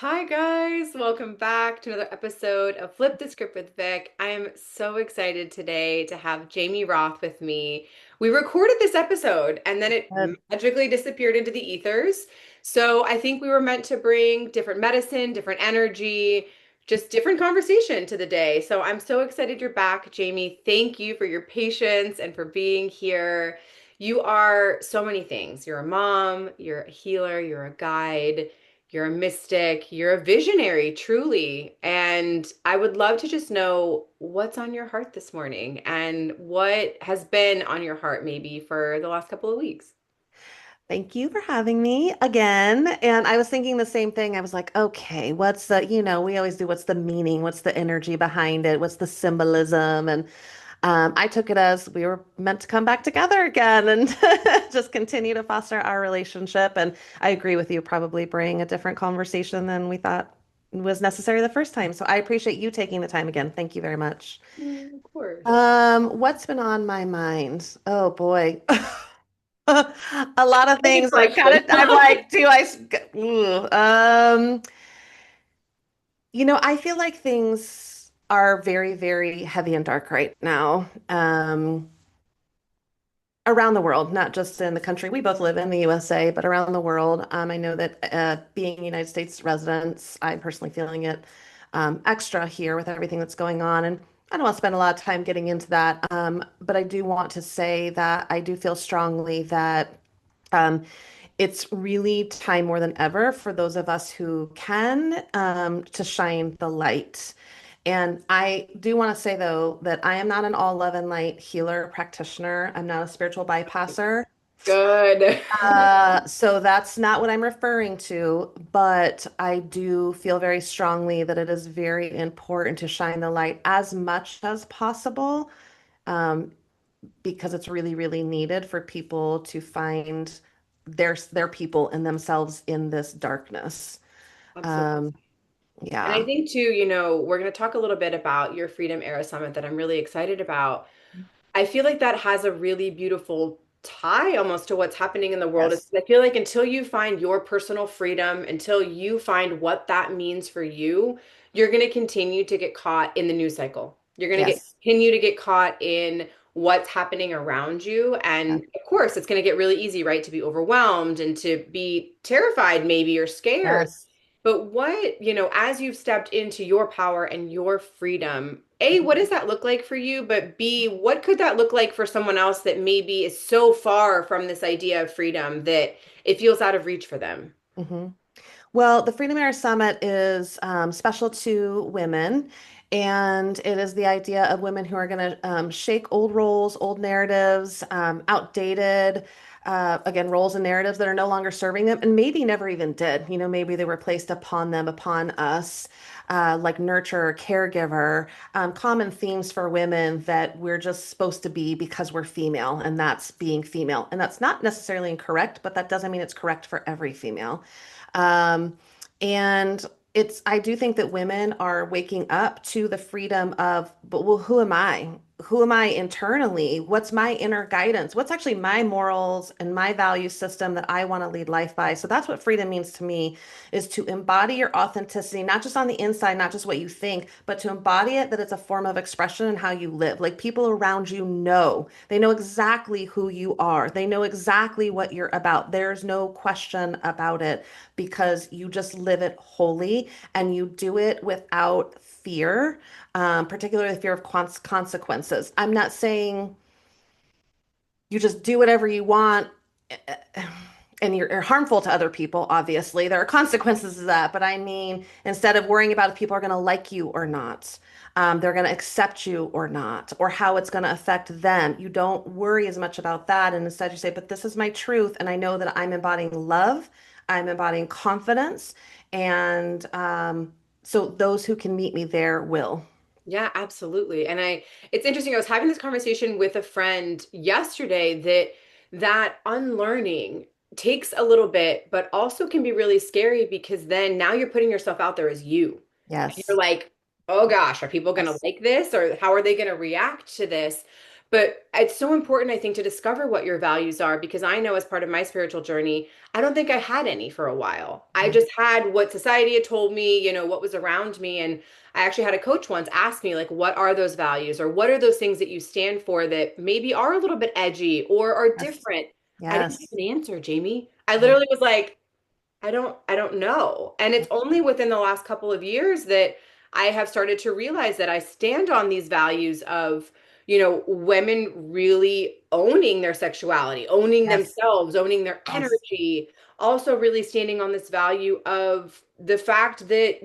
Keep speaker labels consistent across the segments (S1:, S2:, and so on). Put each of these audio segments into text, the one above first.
S1: Hi guys, welcome back to another episode of Flip the Script with Vic. I am so excited today to have Jamie Roth with me. We recorded this episode and then it
S2: Good.
S1: magically disappeared into the ethers. So I think we were meant to bring different medicine, different energy, just different conversation to the day. So I'm so excited you're back, Jamie. Thank you for your patience and for being here. You are so many things. You're a mom, you're a healer, you're a guide. You're a mystic, you're a visionary, truly. And I would love to just know what's on your heart this morning and what has been on your heart maybe for the last couple of weeks.
S2: Thank you for having me again. And I was thinking the same thing. I was like, okay, we always do, what's the meaning? What's the energy behind it? What's the symbolism? And I took it as we were meant to come back together again and just continue to foster our relationship. And I agree with you, probably bring a different conversation than we thought was necessary the first time. So I appreciate you taking the time again. Thank you very much.
S1: Of course.
S2: What's been on my mind? Oh boy. A lot of
S1: Big
S2: things like kind
S1: question.
S2: of I'm like, ooh, I feel like things are very, very heavy and dark right now. Around the world, not just in the country we both live in, the USA, but around the world. I know that being United States residents, I'm personally feeling it extra here with everything that's going on. And I don't want to spend a lot of time getting into that, but I do want to say that I do feel strongly that um, it's really time more than ever for those of us who can to shine the light. And I do want to say, though, that I am not an all love and light healer practitioner. I'm not a spiritual bypasser.
S1: Good.
S2: So that's not what I'm referring to, but I do feel very strongly that it is very important to shine the light as much as possible, um, because it's really, really needed for people to find their people and themselves in this darkness.
S1: Absolutely.
S2: Um,
S1: And I
S2: yeah.
S1: think too, we're going to talk a little bit about your Freedom Era Summit that I'm really excited about. I feel like that has a really beautiful tie almost to what's happening in the world.
S2: Yes.
S1: I feel like until you find your personal freedom, until you find what that means for you, you're going to continue to get caught in the news cycle. You're going to get
S2: Yes.
S1: continue to get caught in what's happening around you.
S2: Yeah.
S1: And of course, it's going to get really easy, right, to be overwhelmed and to be terrified maybe or scared.
S2: Yes.
S1: But as you've stepped into your power and your freedom, A, what does that look like for you? But B, what could that look like for someone else that maybe is so far from this idea of freedom that it feels out of reach for them?
S2: hmm Well, the Freedom Air Summit is special to women, and it is the idea of women who are going to shake old roles, old narratives, outdated, again, roles and narratives that are no longer serving them, and maybe never even did. Maybe they were placed upon them, upon us, like nurturer, caregiver, common themes for women that we're just supposed to be because we're female, and that's being female. And that's not necessarily incorrect, but that doesn't mean it's correct for every female. Um, and I do think that women are waking up to the freedom of, but well, who am I? Who am I internally? What's my inner guidance? What's actually my morals and my value system that I want to lead life by? So that's what freedom means to me, is to embody your authenticity, not just on the inside, not just what you think, but to embody it, that it's a form of expression in how you live. Like people around you know, they know exactly who you are. They know exactly what you're about. There's no question about it because you just live it wholly and you do it without fear, particularly fear of consequences. I'm not saying you just do whatever you want and you're harmful to other people, obviously. There are consequences to that. But I mean, instead of worrying about if people are going to like you or not, they're going to accept you or not, or how it's going to affect them, you don't worry as much about that. And instead, you say, but this is my truth. And I know that I'm embodying love, I'm embodying confidence. And so those who can meet me there will.
S1: Yeah, absolutely. It's interesting. I was having this conversation with a friend yesterday that unlearning takes a little bit, but also can be really scary because then now you're putting yourself out there as you. And you're
S2: Yes.
S1: like, oh gosh, are people going to
S2: Yes.
S1: like this or how are they going to react to this? But it's so important, I think, to discover what your values are because I know as part of my spiritual journey, I don't think I had any for a while. I
S2: Yeah.
S1: just had what society had told me, what was around me. And I actually had a coach once ask me, like, what are those values or what are those things that you stand for that maybe are a little bit edgy or are
S2: Yes.
S1: different? I didn't have
S2: Yes.
S1: an answer, Jamie. I
S2: Yeah.
S1: literally was like, I don't know. And it's only within the last couple of years that I have started to realize that I stand on these values of, women really owning their sexuality, owning
S2: Yes.
S1: themselves, owning their
S2: Yes.
S1: energy, also really standing on this value of the fact that,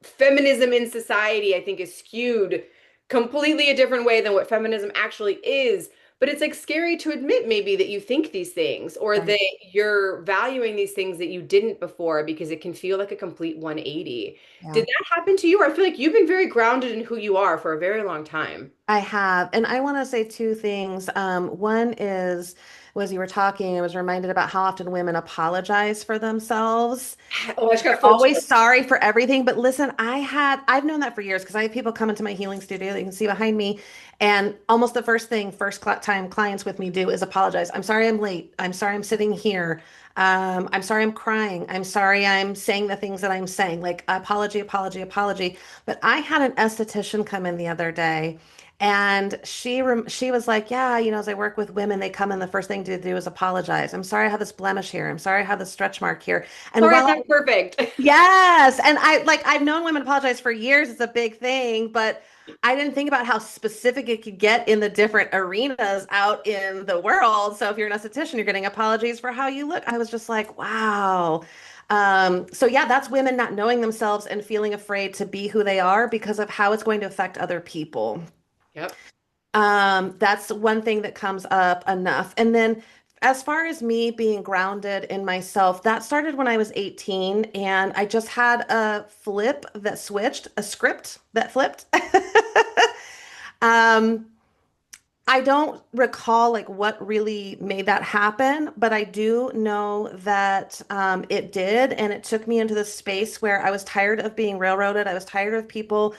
S1: feminism in society, I think, is skewed completely a different way than what feminism actually is. But it's like scary to admit maybe that you think these things or
S2: Right.
S1: that you're valuing these things that you didn't before because it can feel like a complete 180.
S2: Yeah.
S1: Did that happen to you? I feel like you've been very grounded in who you are for a very long time.
S2: I have. And I want to say two things. One is, was you were talking, I was reminded about how often women apologize for themselves.
S1: Oh, I just got
S2: They're
S1: full
S2: always
S1: chills.
S2: sorry for everything. But listen, I've known that for years because I have people come into my healing studio that you can see behind me. And almost the first thing, time clients with me do is apologize. I'm sorry I'm late. I'm sorry I'm sitting here. I'm sorry I'm crying. I'm sorry I'm saying the things that I'm saying. Like apology, apology, apology. But I had an esthetician come in the other day. And she was like, yeah, as I work with women, they come in, the first thing to do is apologize. I'm sorry I have this blemish here. I'm sorry I have this stretch mark here. And
S1: Sorry,
S2: while
S1: I'm not perfect.
S2: yes. And I've known women apologize for years. It's a big thing, but I didn't think about how specific it could get in the different arenas out in the world. So if you're an esthetician, you're getting apologies for how you look. I was just like, wow. So yeah, that's women not knowing themselves and feeling afraid to be who they are because of how it's going to affect other people.
S1: Yep.
S2: That's one thing that comes up enough. And then as far as me being grounded in myself, that started when I was 18 and I just had a flip that switched, a script that flipped. Um, I don't recall like what really made that happen, but I do know that it did, and it took me into this space where I was tired of being railroaded. I was tired of people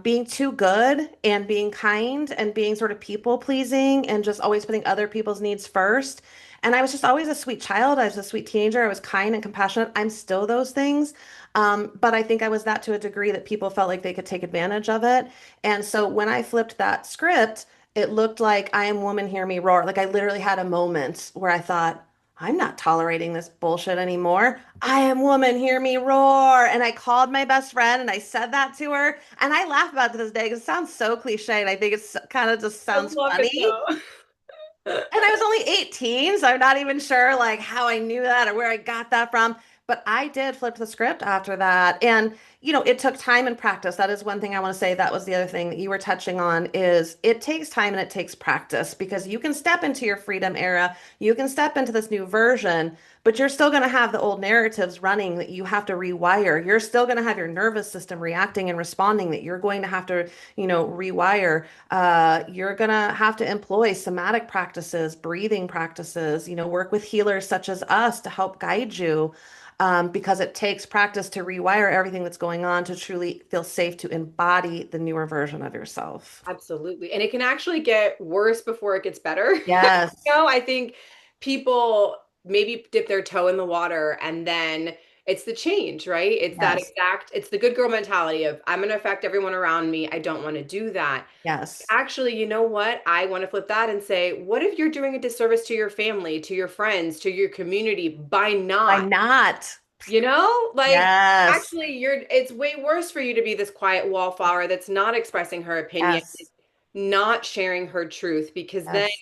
S2: being too good and being kind and being sort of people pleasing and just always putting other people's needs first. And I was just always a sweet child. I was a sweet teenager. I was kind and compassionate. I'm still those things. But I think I was that to a degree that people felt like they could take advantage of it. And so when I flipped that script, it looked like I am woman, hear me roar. Like I literally had a moment where I thought, I'm not tolerating this bullshit anymore. I am woman, hear me roar. And I called my best friend and I said that to her. And I laugh about it to this day because it sounds so cliche. And I think it's kind of just
S1: I
S2: sounds
S1: love it
S2: funny.
S1: though.
S2: And I was only 18, so I'm not even sure like how I knew that or where I got that from. But I did flip the script after that. And, it took time and practice. That is one thing I want to say. That was the other thing that you were touching on is it takes time and it takes practice because you can step into your freedom era. You can step into this new version, but you're still going to have the old narratives running that you have to rewire. You're still going to have your nervous system reacting and responding that you're going to have to, rewire. You're going to have to employ somatic practices, breathing practices, work with healers such as us to help guide you. Because it takes practice to rewire everything that's going on to truly feel safe to embody the newer version of yourself.
S1: Absolutely. And it can actually get worse before it gets better.
S2: Yes,
S1: I think people maybe dip their toe in the water and then it's the change, right?
S2: yes,
S1: It's the good girl mentality of I'm going to affect everyone around me. I don't want to do that.
S2: yes.
S1: Actually, you know what? I want to flip that and say, what if you're doing a disservice to your family, to your friends, to your community by
S2: Why
S1: not?
S2: not?
S1: Like
S2: Yes,
S1: actually it's way worse for you to be this quiet wallflower that's not expressing her opinion,
S2: yes,
S1: not sharing her truth, because then
S2: yes,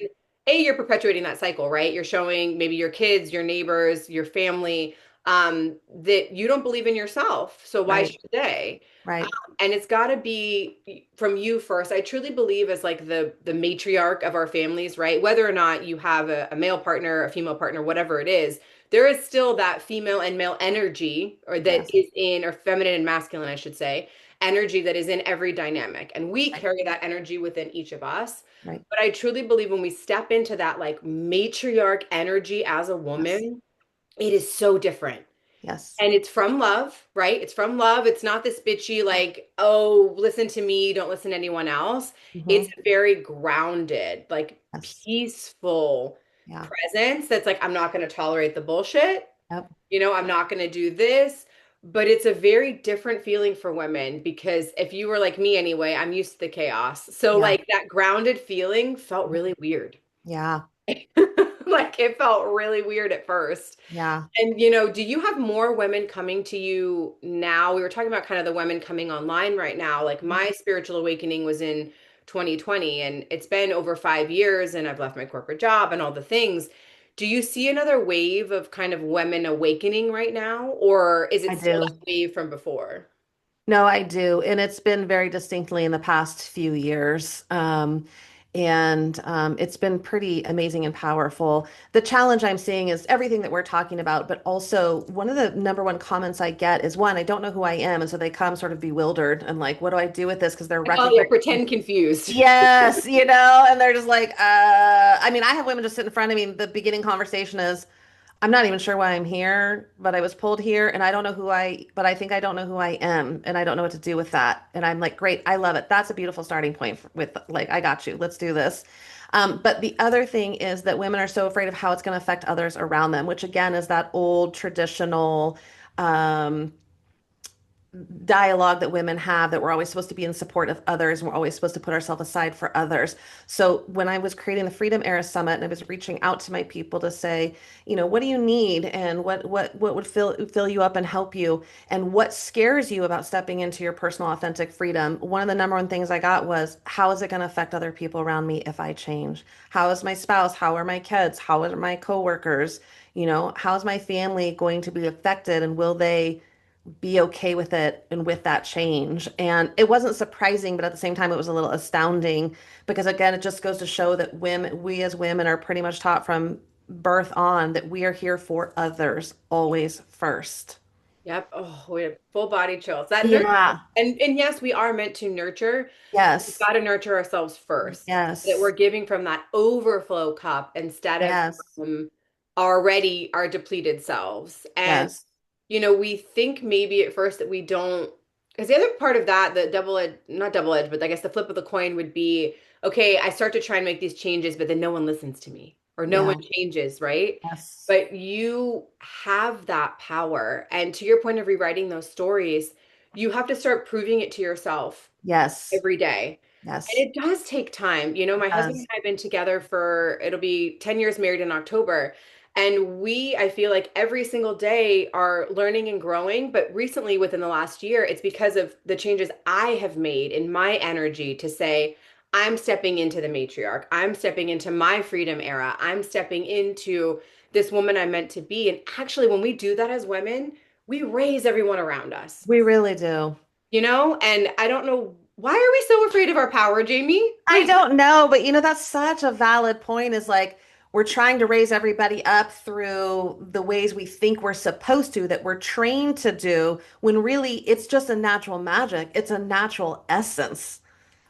S1: you're perpetuating that cycle, right? You're showing maybe your kids, your neighbors, your family, that you don't believe in yourself. So why
S2: right,
S1: should they?
S2: right.
S1: And it's got to be from you first. I truly believe as like the matriarch of our families, right? Whether or not you have a male partner, a female partner, whatever it is, there is still that female and male energy, or that
S2: Yes,
S1: is in, or feminine and masculine, I should say, energy that is in every dynamic. And we
S2: right,
S1: carry that energy within each of us.
S2: right.
S1: But I truly believe when we step into that like matriarch energy as a
S2: Yes,
S1: woman, it is so different.
S2: Yes.
S1: And it's from love, right? It's from love. It's not this bitchy, like, oh, listen to me, don't listen to anyone else. It's
S2: Hmm.
S1: a very grounded, like
S2: Yes.
S1: peaceful
S2: Yeah.
S1: presence that's like, I'm not going to tolerate the bullshit.
S2: Yep.
S1: I'm not going to do this. But it's a very different feeling for women because if you were like me anyway, I'm used to the chaos. So,
S2: Yeah.
S1: like, that grounded feeling felt really weird.
S2: Yeah.
S1: Like, it felt really weird at first.
S2: Yeah.
S1: And, do you have more women coming to you now? We were talking about kind of the women coming online right now. Like my spiritual awakening was in 2020 and it's been over 5 years and I've left my corporate job and all the things. Do you see another wave of kind of women awakening right now, or is it
S2: I
S1: still that
S2: do.
S1: wave from before?
S2: No, I do. And it's been very distinctly in the past few years. And it's been pretty amazing and powerful. The challenge I'm seeing is everything that we're talking about, but also one of the number one comments I get is one, I don't know who I am. And so they come sort of bewildered and like, what do I do with this? Because they're
S1: I call it, yeah,
S2: recognizing,
S1: pretend confused.
S2: yes, and they're just like, I mean, I have women just sit in front of me. The beginning conversation is, I'm not even sure why I'm here, but I was pulled here and I don't know but I think I don't know who I am and I don't know what to do with that. And I'm like, great, I love it. That's a beautiful starting point with like, I got you. Let's do this. But the other thing is that women are so afraid of how it's going to affect others around them, which again is that old traditional, um, dialogue that women have that we're always supposed to be in support of others and we're always supposed to put ourselves aside for others. So when I was creating the Freedom Era Summit and I was reaching out to my people to say, what do you need and what would fill you up and help you and what scares you about stepping into your personal authentic freedom? One of the number one things I got was how is it going to affect other people around me if I change? How is my spouse? How are my kids? How are my coworkers? How is my family going to be affected and will they be okay with it and with that change. And it wasn't surprising, but at the same time, it was a little astounding because, again, it just goes to show that we as women are pretty much taught from birth on that we are here for others always first.
S1: Yep. Oh, we had full body chills. That nurture,
S2: Yeah.
S1: and yes, we are meant to nurture. We've
S2: Yes.
S1: got to nurture ourselves first. That we're
S2: Yes.
S1: giving from that overflow cup instead of
S2: Yes.
S1: from already our depleted selves. And
S2: Yes.
S1: we think maybe at first that we don't, because the other part of that, the double edged, not double edged, but I guess the flip of the coin would be, okay, I start to try and make these changes, but then no one listens to me or no one
S2: Yeah.
S1: changes, right?
S2: Yes.
S1: But you have that power. And to your point of rewriting those stories, you have to start proving it to yourself
S2: Yes.
S1: every day. And
S2: Yes.
S1: it does take time.
S2: It
S1: My husband and
S2: does.
S1: I have been together it'll be 10 years married in October. And I feel like every single day are learning and growing. But recently, within the last year, it's because of the changes I have made in my energy to say, I'm stepping into the matriarch. I'm stepping into my freedom era. I'm stepping into this woman I'm meant to be. And actually, when we do that as women, we raise everyone around us,
S2: We really do.
S1: And I don't know, why are we so afraid of our power, Jamie?
S2: I don't know, but that's such a valid point is like we're trying to raise everybody up through the ways we think we're supposed to, that we're trained to do, when really it's just a natural magic. It's a natural essence.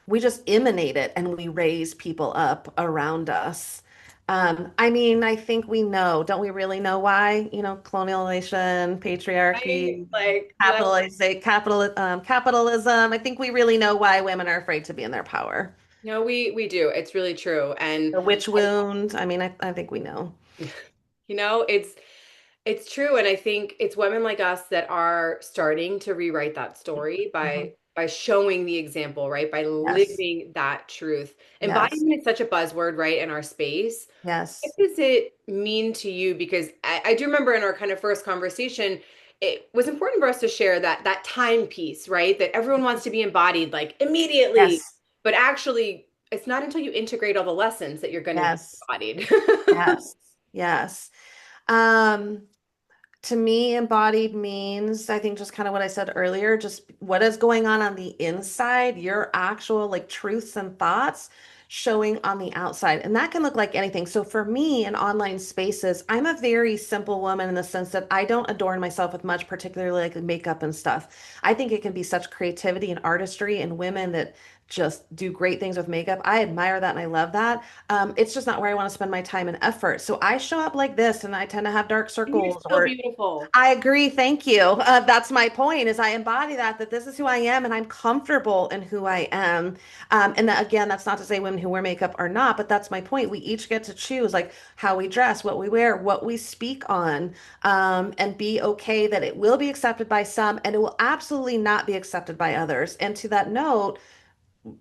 S2: We just emanate it and we raise people up around us. I mean, I think we know, don't we really know why? Colonialization,
S1: Right?
S2: patriarchy,
S1: Like, let's
S2: capitalism. I think we really know why women are afraid to be in their power.
S1: no, we do. It's really true.
S2: The witch wound. I mean, I think we know.
S1: It's true, and I think it's women like us that are starting to rewrite that story
S2: Mhm.
S1: by showing the example, right? By
S2: Yes.
S1: living that truth.
S2: Yes.
S1: Embodiment is such a buzzword, right, in our space. What
S2: Yes.
S1: does it mean to you? Because I do remember in our kind of first conversation, it was important for us to share that time piece, right? That everyone wants to be embodied like immediately,
S2: Yes.
S1: but actually, it's not until you integrate all the lessons that you're going to be
S2: Yes.
S1: embodied.
S2: Yes. Yes. Um, To me, embodied means, I think, just kind of what I said earlier, just what is going on the inside, your actual like truths and thoughts showing on the outside. And that can look like anything. So for me in online spaces, I'm a very simple woman in the sense that I don't adorn myself with much, particularly like makeup and stuff. I think it can be such creativity and artistry in women that just do great things with makeup. I admire that and I love that. It's just not where I want to spend my time and effort. So I show up like this and I tend to have dark
S1: And you're
S2: circles
S1: so
S2: or
S1: beautiful.
S2: I agree. Thank you. That's my point is I embody that this is who I am and I'm comfortable in who I am. And that, again, that's not to say women who wear makeup are not, but that's my point. We each get to choose like how we dress, what we wear, what we speak on, and be okay that it will be accepted by some and it will absolutely not be accepted by others. And to that note,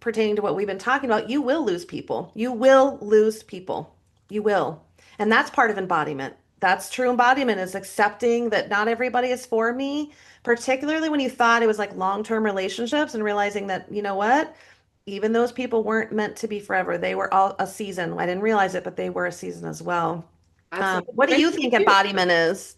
S2: pertaining to what we've been talking about, you will lose people. You will lose people. You will. And that's part of embodiment. That's true embodiment is accepting that not everybody is for me, particularly when you thought it was like long-term relationships and realizing that, you know what? Even those people weren't meant to be forever. They were all a season. I didn't realize it, but they were a season as well.
S1: Absolutely.
S2: What do you
S1: Friendship
S2: think
S1: too.
S2: embodiment is?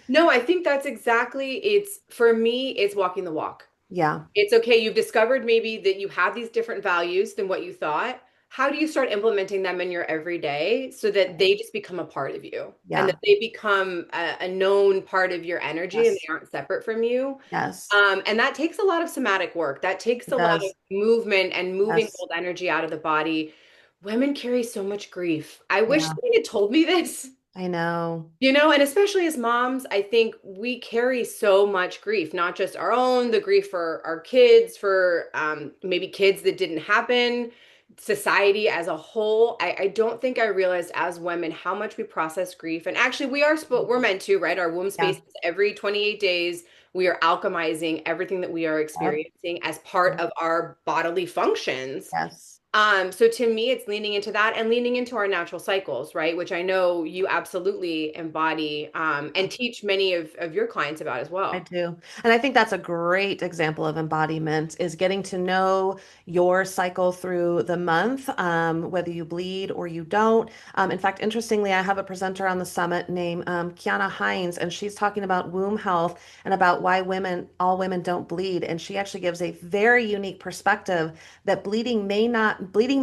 S1: No, I think that's exactly it's for me, it's walking the walk.
S2: Yeah.
S1: It's okay. You've discovered maybe that you have these different values than what you thought. How do you start implementing them in your everyday so that they just become a part of you and that
S2: Yeah.
S1: they become a known part of your energy and
S2: Yes.
S1: they aren't separate from you?
S2: Yes.
S1: And that takes a lot of somatic work. That takes
S2: It
S1: a lot of
S2: does.
S1: movement and moving
S2: Yes.
S1: old energy out of the body. Women carry so much grief. I wish
S2: Yeah.
S1: somebody had told me this.
S2: I know.
S1: And especially as moms, I think we carry so much grief, not just our own, the grief for our kids, for maybe kids that didn't happen, society as a whole. I don't think I realized as women how much we process grief. And actually, we're meant to, right? Our womb
S2: Yeah.
S1: space is every 28 days. We are alchemizing everything that we are
S2: Yep.
S1: experiencing as part of our bodily functions.
S2: Yes.
S1: So to me, it's leaning into that and leaning into our natural cycles, right? Which I know you absolutely embody, and teach many of your clients about as
S2: I
S1: well.
S2: do. And I think that's a great example of embodiment is getting to know your cycle through the month, whether you bleed or you don't. In fact, interestingly, I have a presenter on the summit named Kiana Hines, and she's talking about womb health and about why all women don't bleed. And she actually gives a very unique perspective that bleeding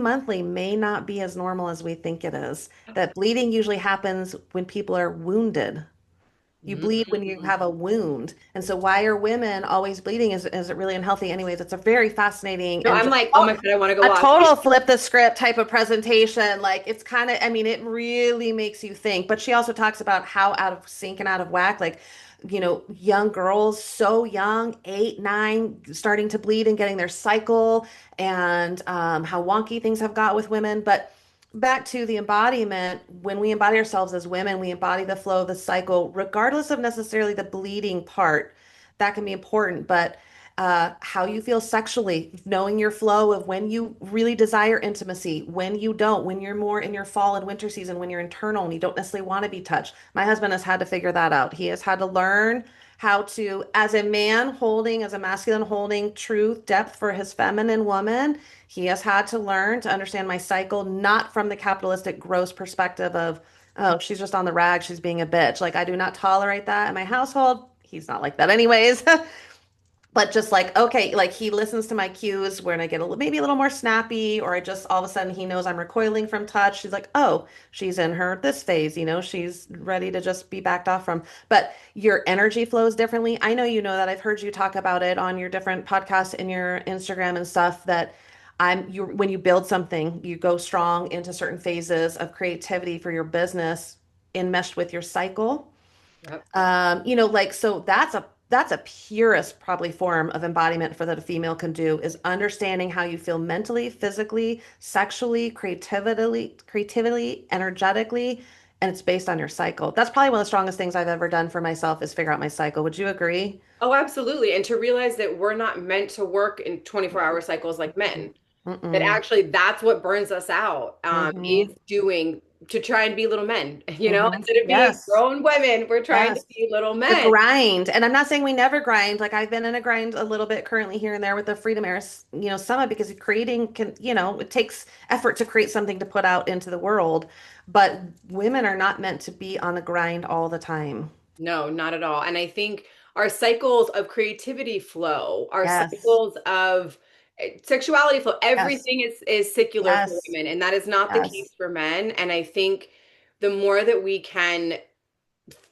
S2: monthly may not be as normal as we think it is. That bleeding usually happens when people are wounded. You bleed when you
S1: Mm.
S2: have a wound. And so why are women always bleeding? Is it really unhealthy? Anyways, it's a very fascinating
S1: No,
S2: and
S1: I'm
S2: just
S1: like, oh my God, I want to go
S2: a
S1: watch.
S2: total flip the script type of presentation. Like it's kind of, I mean, it really makes you think. But she also talks about how out of sync and out of whack, like, young girls, so young, 8, 9, starting to bleed and getting their cycle, and how wonky things have got with women. But back to the embodiment, when we embody ourselves as women, we embody the flow of the cycle, regardless of necessarily the bleeding part. That can be important, but how you feel sexually, knowing your flow of when you really desire intimacy, when you don't, when you're more in your fall and winter season, when you're internal and you don't necessarily want to be touched. My husband has had to figure that out. He has had to learn how to, as a man holding, as a masculine holding truth, depth for his feminine woman, he has had to learn to understand my cycle, not from the capitalistic gross perspective of, oh, she's just on the rag, she's being a bitch. Like, I do not tolerate that in my household. He's not like that, anyways. But just like, okay, like he listens to my cues when I get maybe a little more snappy, or I just all of a sudden he knows I'm recoiling from touch. She's like, oh, she's in her this phase, she's ready to just be backed off from. But your energy flows differently. I know you know that. I've heard you talk about it on your different podcasts and your Instagram and stuff that when you build something, you go strong into certain phases of creativity for your business enmeshed with your cycle.
S1: Yep.
S2: Like so that's a purest probably form of embodiment for that a female can do is understanding how you feel mentally, physically, sexually, creatively, energetically, and it's based on your cycle. That's probably one of the strongest things I've ever done for myself is figure out my cycle. Would you agree?
S1: Oh, absolutely. And to realize that we're not meant to work in 24-hour cycles like men. That
S2: Mm-mm.
S1: actually that's what burns us out, is
S2: Mm-hmm.
S1: doing to try and be little men,
S2: Mm-hmm.
S1: instead of being
S2: Yes.
S1: grown women, we're trying to
S2: Yes.
S1: be little
S2: The
S1: men.
S2: grind. And I'm not saying we never grind. Like I've been in a grind a little bit currently here and there with the Freedom Air, Summit because creating it takes effort to create something to put out into the world. But women are not meant to be on the grind all the time.
S1: No, not at all. And I think our cycles of creativity flow, our
S2: Yes.
S1: cycles of sexuality flow,
S2: Yes.
S1: everything is secular for
S2: Yes.
S1: women, and that is not the
S2: Yes.
S1: case for men. And I think the more that we can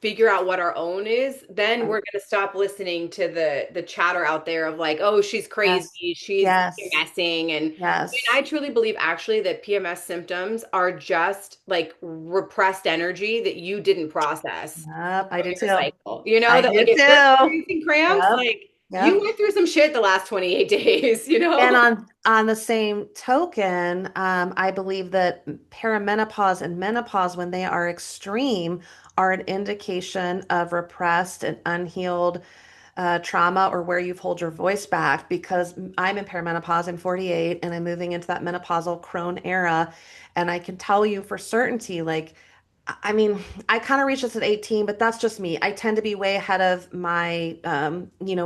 S1: figure out what our own is, then
S2: Right.
S1: we're going to stop listening to the chatter out there of like, oh, she's
S2: Yes.
S1: crazy, she's
S2: Yes.
S1: PMSing. And
S2: Yes.
S1: I truly believe actually that PMS symptoms are just like repressed energy that you didn't process
S2: Yep, I
S1: from
S2: do
S1: your
S2: too.
S1: cycle. You know,
S2: I
S1: that
S2: do
S1: like if you're
S2: too.
S1: experiencing cramps,
S2: Yep.
S1: like you
S2: Yep.
S1: went through some shit the last 28 days, you
S2: And
S1: know?
S2: on the same token, I believe that perimenopause and menopause, when they are extreme, are an indication of repressed and unhealed trauma or where you've held your voice back. Because I'm in perimenopause, I'm 48, and I'm moving into that menopausal crone era, and I can tell you for certainty, like. I mean, I kind of reached this at 18, but that's just me. I tend to be way ahead of my,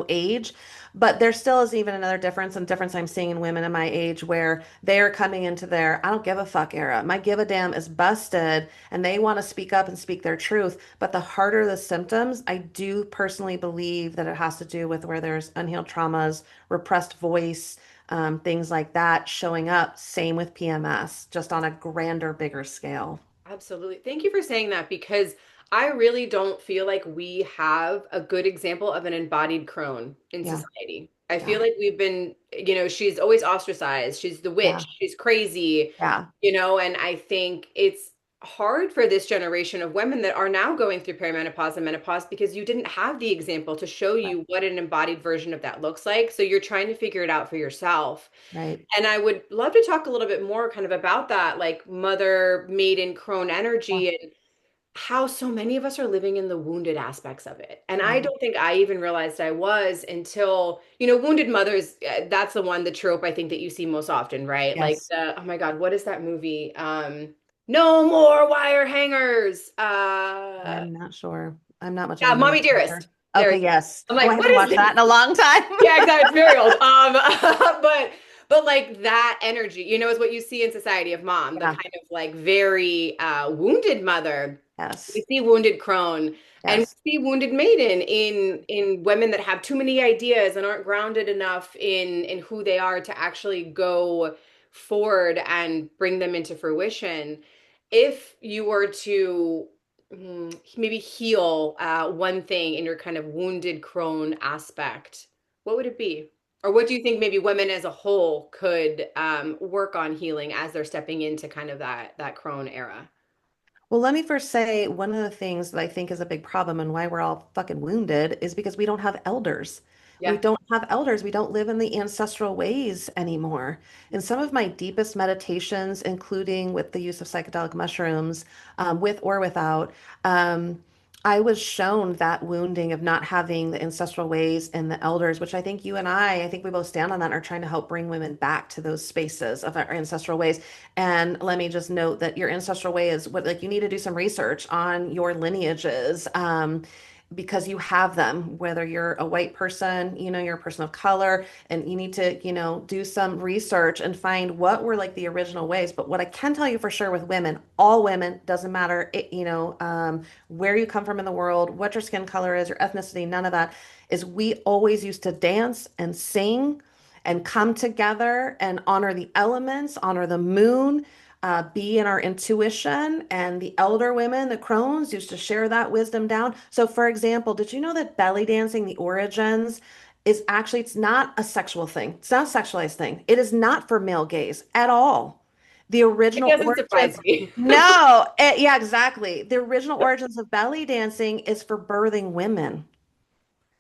S2: age. But there still is even another difference and difference I'm seeing in women in my age where they are coming into their I don't give a fuck era. My give a damn is busted and they want to speak up and speak their truth. But the harder the symptoms, I do personally believe that it has to do with where there's unhealed traumas, repressed voice, things like that showing up. Same with PMS, just on a grander, bigger scale.
S1: Absolutely. Thank you for saying that because I really don't feel like we have a good example of an embodied crone in
S2: Yeah,
S1: society. I
S2: yeah,
S1: feel like we've been, she's always ostracized. She's the
S2: yeah,
S1: witch. She's crazy,
S2: yeah,
S1: and I think it's hard for this generation of women that are now going through perimenopause and menopause because you didn't have the example to show
S2: right,
S1: you what an embodied version of that looks like. So you're trying to figure it out for yourself.
S2: right.
S1: And I would love to talk a little bit more kind of about that, like mother, maiden, crone
S2: Yeah,
S1: energy, and how so many of us are living in the wounded aspects of it. And I
S2: yeah.
S1: don't think I even realized I was until, wounded mothers, that's the one, the trope I think that you see most often, right? Like
S2: Yes.
S1: oh my God, what is that movie? No more wire hangers.
S2: I'm not sure. I'm not much of
S1: Yeah,
S2: a movie
S1: Mommy Dearest.
S2: watcher.
S1: There
S2: Okay,
S1: you go.
S2: yes.
S1: I'm
S2: Oh, I
S1: like, what
S2: haven't
S1: is
S2: watched that
S1: this?
S2: in a long time.
S1: Yeah, exactly. It's very old. But like that energy, is what you see in society of mom, the
S2: Yeah.
S1: kind of like very wounded mother. We
S2: Yes.
S1: see wounded crone and
S2: Yes.
S1: we see wounded maiden in women that have too many ideas and aren't grounded enough in who they are to actually go forward and bring them into fruition. If you were to maybe heal one thing in your kind of wounded crone aspect, what would it be? Or what do you think maybe women as a whole could work on healing as they're stepping into kind of that crone era?
S2: Well, let me first say one of the things that I think is a big problem and why we're all fucking wounded is because we don't have elders. We
S1: Yeah.
S2: don't have elders. We don't live in the ancestral ways anymore. In some of my deepest meditations, including with the use of psychedelic mushrooms, with or without, I was shown that wounding of not having the ancestral ways and the elders, which I think we both stand on that, are trying to help bring women back to those spaces of our ancestral ways. And let me just note that your ancestral way is what, like, you need to do some research on your lineages, because you have them, whether you're a white person, you're a person of color, and you need to, do some research and find what were like the original ways. But what I can tell you for sure with women, all women, doesn't matter, where you come from in the world, what your skin color is, your ethnicity, none of that, is we always used to dance and sing and come together and honor the elements, honor the moon, be in our intuition. And the elder women, the crones, used to share that wisdom down. So, for example, did you know that belly dancing, the origins, is actually, it's not a sexual thing. It's not a sexualized thing. It is not for male gaze at all. The
S1: It
S2: original
S1: doesn't
S2: origins,
S1: surprise me.
S2: no, yeah, exactly. The original origins of belly dancing is for birthing women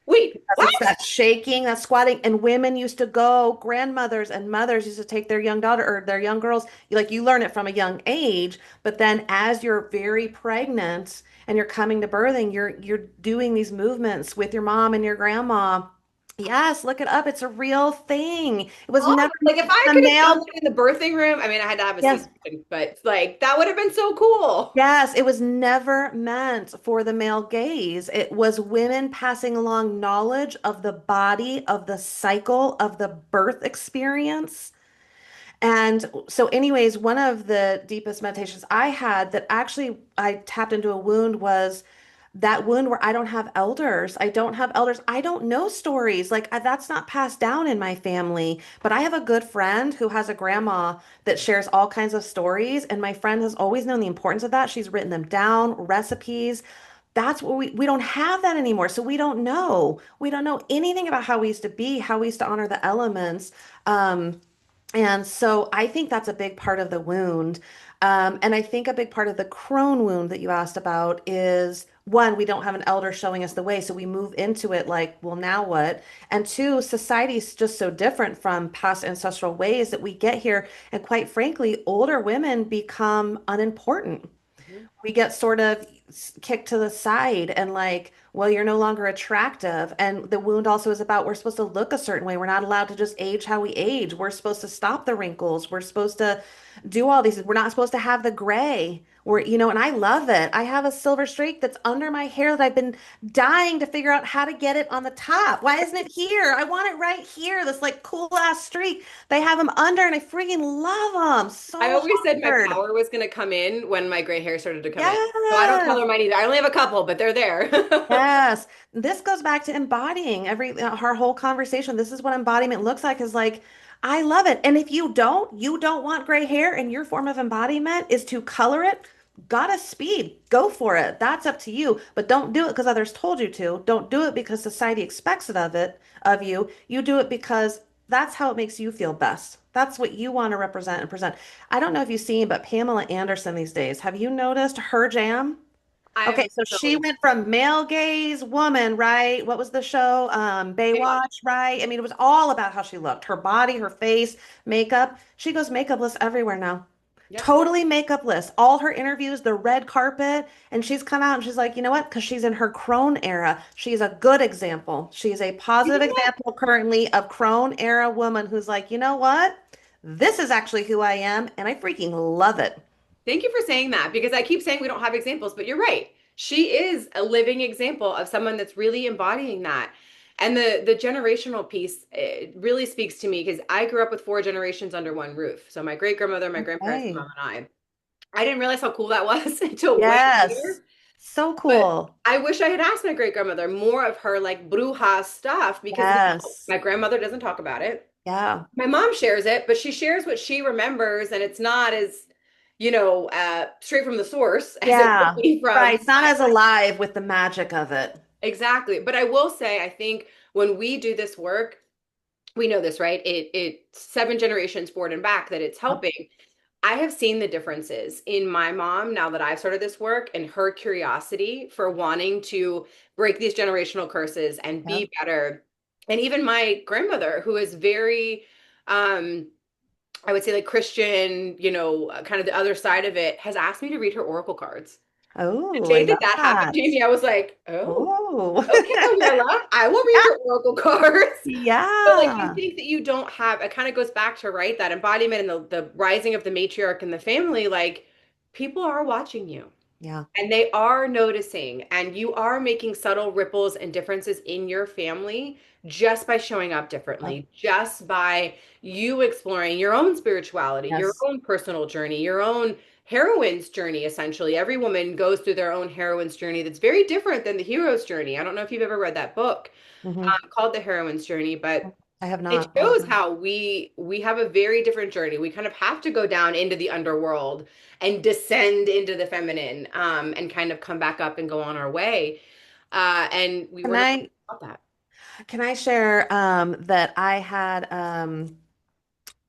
S1: Wait,
S2: because
S1: what?
S2: it's that shaking, that squatting, and women used to go, grandmothers and mothers used to take their young daughter or their young girls, like you learn it from a young age, but then as you're very pregnant and you're coming to birthing, you're doing these movements with your mom and your grandma. Yes, look it up. It's a real thing. It was
S1: Oh,
S2: never
S1: like if
S2: meant
S1: I
S2: for the
S1: could have done
S2: male.
S1: that in the birthing room, I mean, I had to have a
S2: Yes.
S1: C-section, but like that would have been so cool.
S2: Yes, it was never meant for the male gaze. It was women passing along knowledge of the body, of the cycle, of the birth experience. And so, anyways, one of the deepest meditations I had that actually I tapped into a wound was that wound where I don't have elders. I don't have elders. I don't know stories. Like that's not passed down in my family. But I have a good friend who has a grandma that shares all kinds of stories. And my friend has always known the importance of that. She's written them down, recipes. that's what we don't have that anymore. So we don't know. We don't know anything about how we used to be, how we used to honor the elements. Um, and so I think that's a big part of the wound. And I think a big part of the crone wound that you asked about is one, we don't have an elder showing us the way. So we move into it like, well, now what? And two, society is just so different from past ancestral ways that we get here. And quite frankly, older women become unimportant.
S1: Mhm.
S2: We get sort of kicked to the side and like, well, you're no longer attractive. And the wound also is about we're supposed to look a certain way. We're not allowed to just age how we age. We're supposed to stop the wrinkles. We're supposed to do all these. We're not supposed to have the gray. And I love it. I have a silver streak that's under my hair that I've been dying to figure out how to get it on the top. Why isn't it here? I want it right here. This like cool ass streak. They have them under and I freaking love them
S1: I
S2: so
S1: always said my
S2: hard.
S1: power was going to come in when my gray hair started to come in. So I don't
S2: Yes.
S1: color mine either. I only have a couple, but they're there.
S2: Yes, this goes back to embodying our whole conversation. This is what embodiment looks like is like, I love it. And if you don't want gray hair and your form of embodiment is to color it, gotta speed, go for it. That's up to you. But don't do it because others told you to. Don't do it because society expects of you. You do it because that's how it makes you feel best. That's what you want to represent and present. I don't know if you've seen, but Pamela Anderson these days, have you noticed her jam?
S1: I
S2: Okay,
S1: am
S2: so
S1: so
S2: she went from male gaze woman, right? What was the show?
S1: excited.
S2: Baywatch, right? I mean, it was all about how she looked, her body, her face, makeup. She goes makeupless everywhere now.
S1: Yep.
S2: Totally makeupless. All her interviews, the red carpet, and she's come out and she's like, you know what? Because she's in her crone era. She's a good example. She's a
S1: You
S2: positive
S1: know what?
S2: example currently of crone era woman who's like, you know what? This is actually who I am, and I freaking love it.
S1: Thank you for saying that because I keep saying we don't have examples, but you're right. She is a living example of someone that's really embodying that. And the generational piece really speaks to me because I grew up with four generations under one roof. So my great grandmother, my grandparents, my
S2: Okay.
S1: mom, and I. I didn't realize how cool that was until way
S2: Yes.
S1: later.
S2: So
S1: But
S2: cool.
S1: I wish I had asked my great grandmother more of her like bruja stuff because we don't.
S2: Yes.
S1: My grandmother doesn't talk about it.
S2: Yeah.
S1: My mom shares it, but she shares what she remembers, and it's not as, straight from the source as it would
S2: Yeah.
S1: be
S2: Right.
S1: from
S2: It's not as alive with the magic of it.
S1: exactly. But I will say, I think when we do this work, we know this, right? It seven generations forward and back that it's
S2: Yep.
S1: helping. I have seen the differences in my mom now that I've started this work and her curiosity for wanting to break these generational curses and
S2: Yep.
S1: be better. And even my grandmother, who is very, I would say like Christian, kind of the other side of it, has asked me to read her oracle cards. The
S2: Oh, I
S1: day that
S2: love
S1: that happened,
S2: that.
S1: Jamie, I was like, oh,
S2: Oh.
S1: okay, Abuela, I will read your oracle cards. But like you
S2: Yeah.
S1: think that you don't have, it kind of goes back to right that embodiment and the rising of the matriarch in the family. Like people are watching you
S2: Yeah.
S1: and they are noticing, and you are making subtle ripples and differences in your family just by showing up
S2: Yep.
S1: differently, just by you exploring your own spirituality, your
S2: Yes.
S1: own personal journey, your own heroine's journey. Essentially, every woman goes through their own heroine's journey that's very different than the hero's journey. I don't know if you've ever read that book
S2: Hmm.
S1: called The Heroine's Journey, but
S2: I have
S1: it
S2: not. I
S1: shows
S2: haven't.
S1: how we have a very different journey. We kind of have to go down into the underworld and descend into the feminine, and kind of come back up and go on our way. And we
S2: Can
S1: were not
S2: I
S1: about that.
S2: can I share that I had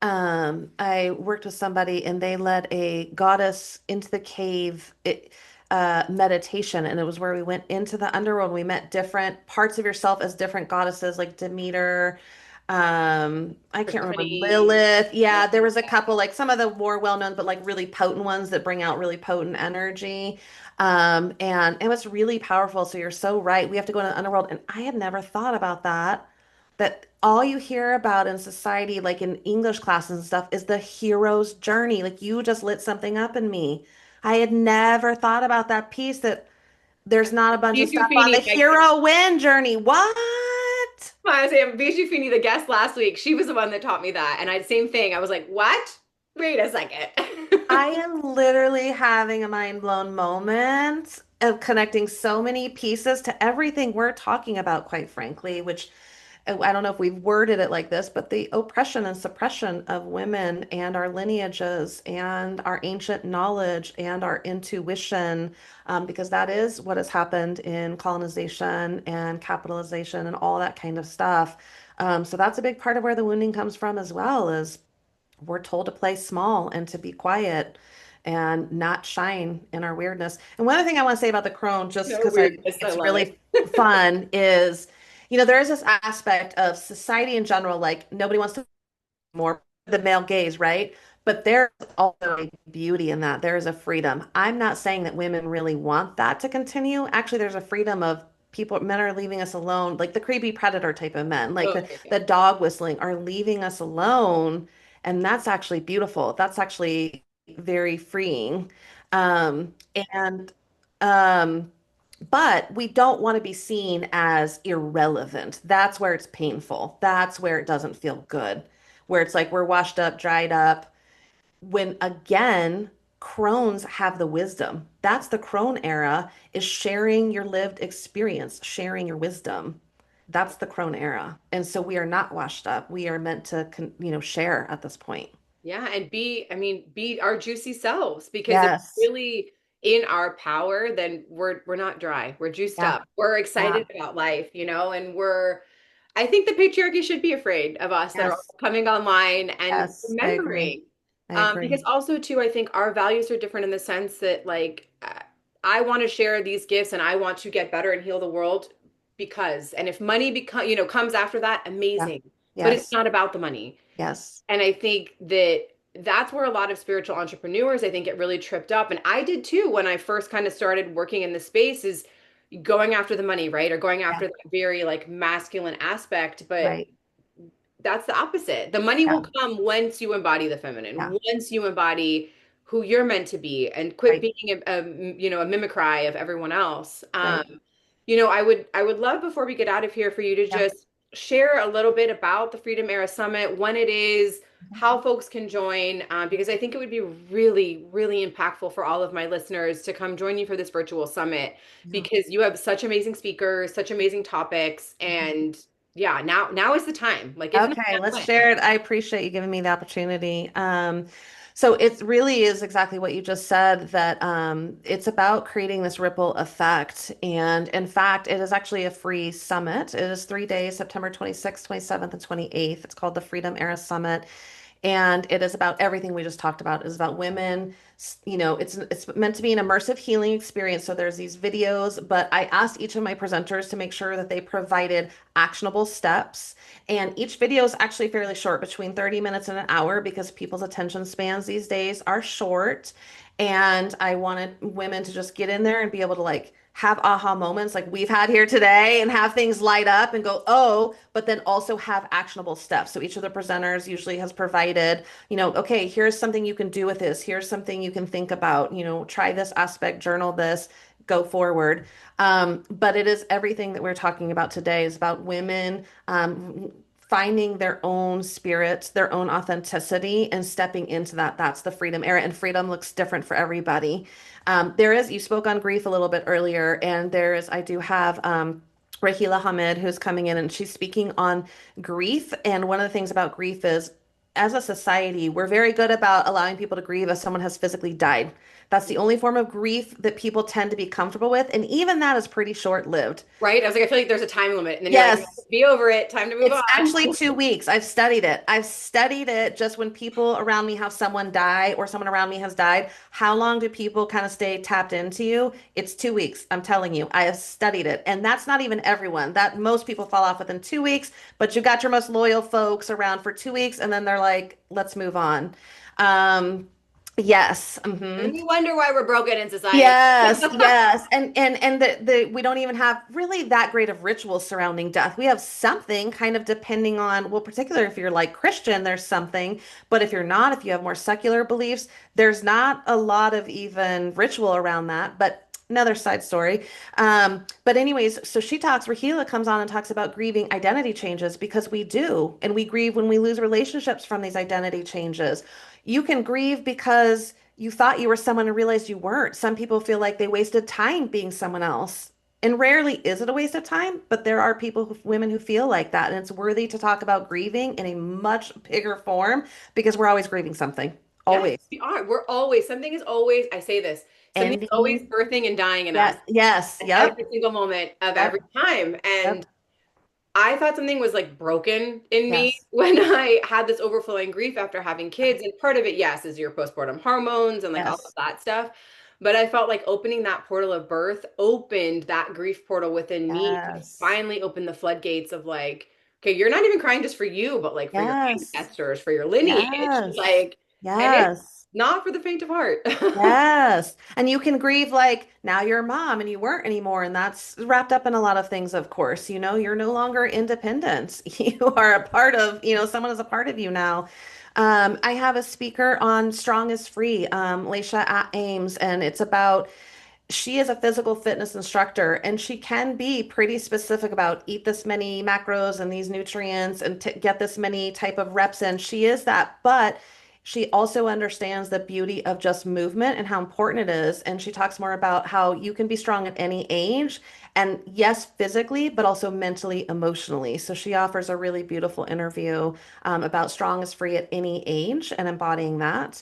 S2: I worked with somebody and they led a goddess into the cave meditation, and it was where we went into the underworld. We met different parts of yourself as different goddesses, like Demeter. I can't remember
S1: Persephone.
S2: Lilith.
S1: Yeah.
S2: Yeah, there was a couple, like some of the more well-known, but like really potent ones that bring out really potent energy. And it was really powerful. So you're so right. We have to go into the underworld, and I had never thought about that that all you hear about in society, like in English classes and stuff, is the hero's journey. Like you just lit something up in me. I had never thought about that piece that there's not a bunch of
S1: Bijou
S2: stuff on the
S1: Feeney,
S2: hero win journey. What?
S1: I was saying Bijou Feeney, the guest last week, she was the one that taught me that. And I same thing. I was like, what? Wait a second.
S2: I am literally having a mind blown moment of connecting so many pieces to everything we're talking about, quite frankly, which I don't know if we've worded it like this, but the oppression and suppression of women and our lineages and our ancient knowledge and our intuition, because that is what has happened in colonization and capitalization and all that kind of stuff. So that's a big part of where the wounding comes from as well, is we're told to play small and to be quiet and not shine in our weirdness. And one other thing I want to say about the crone, just
S1: No
S2: because I
S1: weirdness. I
S2: it's
S1: love it.
S2: really fun, is, there is this aspect of society in general, like nobody wants to more the male gaze, right? But there's also a beauty in that. There is a freedom. I'm not saying that women really want that to continue. Actually, there's a freedom of people, men are leaving us alone, like the creepy predator type of men, like
S1: Okay, yeah.
S2: the dog whistling are leaving us alone. And that's actually beautiful. That's actually very freeing. And um, but we don't want to be seen as irrelevant. That's where it's painful. That's where it doesn't feel good, where it's like we're washed up, dried up. When again, crones have the wisdom. That's the crone era, is sharing your lived experience, sharing your wisdom. That's the crone era. And so we are not washed up. We are meant to, share at this point.
S1: Yeah, and be our juicy selves because if
S2: Yes.
S1: really in our power, then we're not dry. We're juiced
S2: Yeah.
S1: up. We're
S2: Yeah.
S1: excited about life, and I think the patriarchy should be afraid of us that are
S2: Yes.
S1: also coming online and
S2: Yes. I agree.
S1: remembering.
S2: I agree.
S1: Because also too, I think our values are different in the sense that like I want to share these gifts and I want to get better and heal the world and if money comes after that,
S2: Yeah.
S1: amazing. But it's
S2: Yes.
S1: not about the money.
S2: Yes.
S1: And I think that that's where a lot of spiritual entrepreneurs, I think, get really tripped up. And I did too when I first kind of started working in the space, is going after the money, right? Or going
S2: Yeah.
S1: after that very like masculine aspect. But
S2: Right.
S1: that's the opposite. The money
S2: Yeah.
S1: will come once you embody the feminine,
S2: Yeah.
S1: once you embody who you're meant to be and quit
S2: Right.
S1: being a mimicry of everyone else.
S2: Right.
S1: I would love before we get out of here for you to
S2: Yeah.
S1: just share a little bit about the Freedom Era Summit, when it is, how folks can join, because I think it would be really, really impactful for all of my listeners to come join you for this virtual summit
S2: Yeah.
S1: because you have such amazing speakers, such amazing topics, and yeah, now is the time. Like, if not,
S2: Okay,
S1: then
S2: let's
S1: when?
S2: share it. I appreciate you giving me the opportunity. So it really is exactly what you just said, that it's about creating this ripple effect. And in fact, it is actually a free summit. It is 3 days, September 26th, 27th, and 28th. It's called the Freedom Era Summit. And it is about everything we just talked about. It is about women. It's meant to be an immersive healing experience. So there's these videos, but I asked each of my presenters to make sure that they provided actionable steps. And each video is actually fairly short, between 30 minutes and an hour, because people's attention spans these days are short. And I wanted women to just get in there and be able to like have aha moments like we've had here today and have things light up and go, oh, but then also have actionable steps. So each of the presenters usually has provided, okay, here's something you can do with this. Here's something you can think about, try this aspect, journal this, go forward. But it is everything that we're talking about today is about women finding their own spirit, their own authenticity, and stepping into that. That's the freedom era, and freedom looks different for everybody. You spoke on grief a little bit earlier, and I do have Rahila Hamid who's coming in, and she's speaking on grief. And one of the things about grief is, as a society, we're very good about allowing people to grieve as someone has physically died. That's the only form of grief that people tend to be comfortable with. And even that is pretty short-lived.
S1: Right? I was like, I feel like there's a time limit, and then you're like,
S2: Yes,
S1: be over it, time to move
S2: it's
S1: on.
S2: actually 2 weeks. I've studied it. I've studied it just when people around me have someone die or someone around me has died. How long do people kind of stay tapped into you? It's 2 weeks. I'm telling you, I have studied it. And that's not even everyone. That most people fall off within 2 weeks, but you got your most loyal folks around for 2 weeks and then they're like, let's move on. Um, yes.
S1: And then we wonder why we're broken in society.
S2: Yes, yes. And the we don't even have really that great of rituals surrounding death. We have something kind of depending on, well, particularly if you're like Christian, there's something, but if you're not, if you have more secular beliefs, there's not a lot of even ritual around that, but another side story. But anyways, so Rahila comes on and talks about grieving identity changes, because we do, and we grieve when we lose relationships from these identity changes. You can grieve because you thought you were someone and realized you weren't. Some people feel like they wasted time being someone else. And rarely is it a waste of time, but there are people, women who feel like that. And it's worthy to talk about grieving in a much bigger form because we're always grieving something,
S1: Yes,
S2: always.
S1: we are. We're always, something is always, I say this, something's always
S2: Ending.
S1: birthing and dying in us
S2: Yeah. Yes.
S1: at
S2: Yep.
S1: every single moment of every
S2: Yep.
S1: time. And
S2: Yep.
S1: I thought something was like broken in me
S2: Yes.
S1: when I had this overflowing grief after having kids. And part of it, yes, is your postpartum hormones and like all of
S2: Yes.
S1: that stuff. But I felt like opening that portal of birth opened that grief portal within me to
S2: Yes.
S1: finally open the floodgates of like, okay, you're not even crying just for you, but like for your
S2: Yes.
S1: ancestors, for your lineage.
S2: Yes.
S1: Like, and it's
S2: Yes.
S1: not for the faint of heart.
S2: Yes. And you can grieve like now you're a mom and you weren't anymore. And that's wrapped up in a lot of things, of course. You know, you're no longer independent. You are a part of, someone is a part of you now. I have a speaker on Strong is Free, Leisha Ames, and it's about she is a physical fitness instructor and she can be pretty specific about eat this many macros and these nutrients and get this many type of reps in. She is that, but she also understands the beauty of just movement and how important it is. And she talks more about how you can be strong at any age and yes, physically, but also mentally, emotionally. So she offers a really beautiful interview about strong is free at any age and embodying that.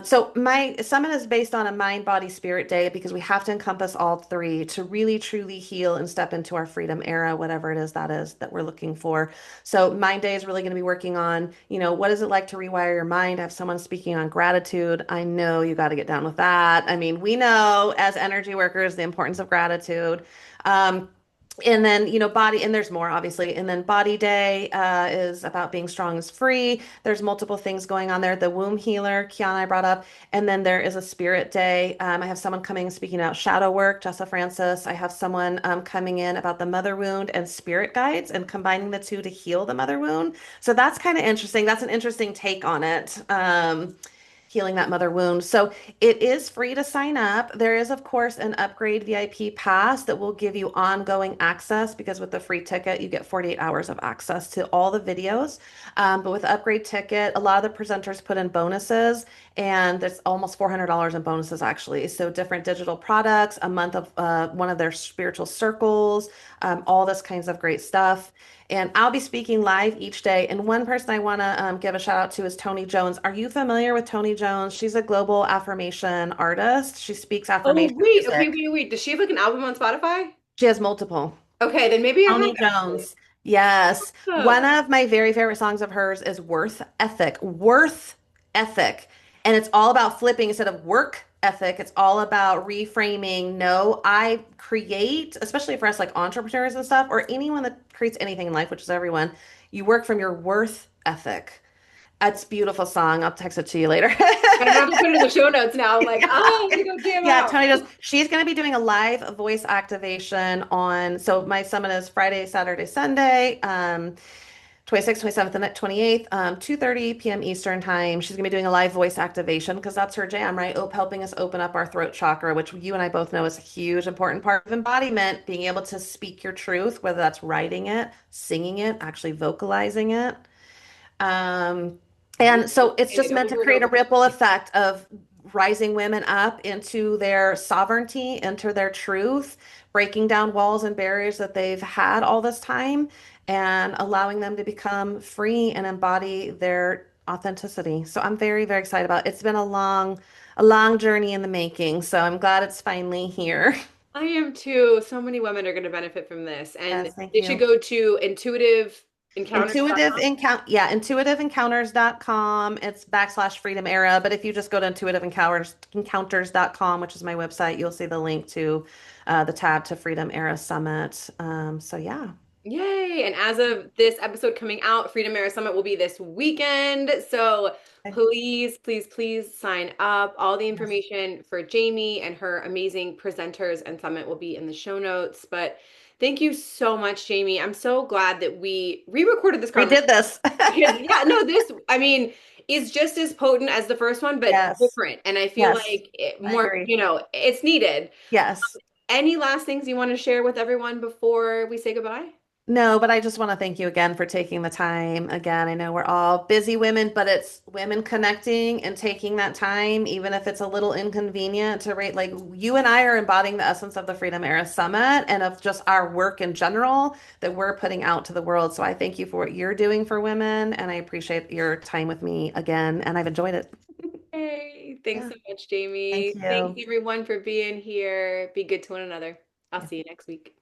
S2: So my summit is based on a mind, body, spirit day because we have to encompass all three to really truly heal and step into our freedom era, whatever it is that we're looking for. So mind day is really going to be working on, what is it like to rewire your mind? I have someone speaking on gratitude. I know you got to get down with that. I mean, we know as energy workers the importance of gratitude. Um, and then, body, and there's more obviously. And then body day is about being strong is free. There's multiple things going on there. The womb healer, Kiana, I brought up. And then there is a spirit day. I have someone coming and speaking about shadow work, Jessa Francis. I have someone coming in about the mother wound and spirit guides and combining the two to heal the mother wound. So that's kind of interesting. That's an interesting take on it. Healing that mother wound. So it is free to sign up. There is, of course, an upgrade VIP pass that will give you ongoing access because with the free ticket, you get 48 hours of access to all the videos. But with the upgrade ticket, a lot of the presenters put in bonuses, and there's almost $400 in bonuses actually. So different digital products, a month of one of their spiritual circles, all this kinds of great stuff. And I'll be speaking live each day. And one person I want to give a shout out to is Tony Jones. Are you familiar with Tony Jones? She's a global affirmation artist. She speaks
S1: Oh,
S2: affirmation
S1: wait. Okay,
S2: music.
S1: wait, wait. Does she have like an album on Spotify?
S2: She has multiple.
S1: Okay, then maybe I have
S2: Tony
S1: actually.
S2: Jones. Yes.
S1: Oh,
S2: One of my very favorite songs of hers is Worth Ethic. Worth Ethic. And it's all about flipping instead of work ethic. It's all about reframing. No, I create, especially for us like entrepreneurs and stuff, or anyone that creates anything in life, which is everyone, you work from your worth ethic. It's a beautiful song. I'll text it to you later.
S1: I'm gonna have to put it in the show notes now. I'm like,
S2: Yeah.
S1: oh, I'm gonna go jam
S2: Yeah,
S1: out.
S2: Tony does. She's going to be doing a live voice activation on, so my summit is Friday, Saturday, Sunday, 26th, 27th, and 28th, 2:30 p.m. Eastern time. She's going to be doing a live voice activation because that's her jam, right? Helping us open up our throat chakra, which you and I both know is a huge, important part of embodiment, being able to speak your truth, whether that's writing it, singing it, actually vocalizing it. Um,
S1: Ooh,
S2: and so it's
S1: saying
S2: just
S1: it
S2: meant to
S1: over and
S2: create a
S1: over.
S2: ripple effect of rising women up into their sovereignty, into their truth, breaking down walls and barriers that they've had all this time, and allowing them to become free and embody their authenticity. So I'm very, very excited about it. It's been a long journey in the making. So I'm glad it's finally here.
S1: I am too. So many women are going to benefit from this, and
S2: Yes, thank
S1: they should
S2: you.
S1: go to intuitiveencounters.com.
S2: Intuitiveencounters.com. It's backslash freedom era. But if you just go to intuitiveencounters.com, which is my website, you'll see the link to the tab to Freedom Era Summit. So yeah.
S1: Yay! And as of this episode coming out, Freedom Air Summit will be this weekend. So
S2: Okay.
S1: please, please, please sign up. All the
S2: Yes.
S1: information for Jamie and her amazing presenters and summit will be in the show notes. But thank you so much, Jamie. I'm so glad that we re-recorded this
S2: We
S1: conversation
S2: did this.
S1: because, yeah, no, this, I mean, is just as potent as the first one, but
S2: Yes.
S1: different. And I feel
S2: Yes.
S1: like it
S2: I
S1: more,
S2: agree.
S1: it's needed.
S2: Yes.
S1: Any last things you want to share with everyone before we say goodbye?
S2: No, but I just want to thank you again for taking the time. Again, I know we're all busy women, but it's women connecting and taking that time, even if it's a little inconvenient to rate. Like you and I are embodying the essence of the Freedom Era Summit and of just our work in general that we're putting out to the world. So I thank you for what you're doing for women, and I appreciate your time with me again, and I've enjoyed it.
S1: Hey, thanks
S2: Yeah,
S1: so much,
S2: thank
S1: Jamie. Thanks
S2: you.
S1: everyone for being here. Be good to one another. I'll see you next week.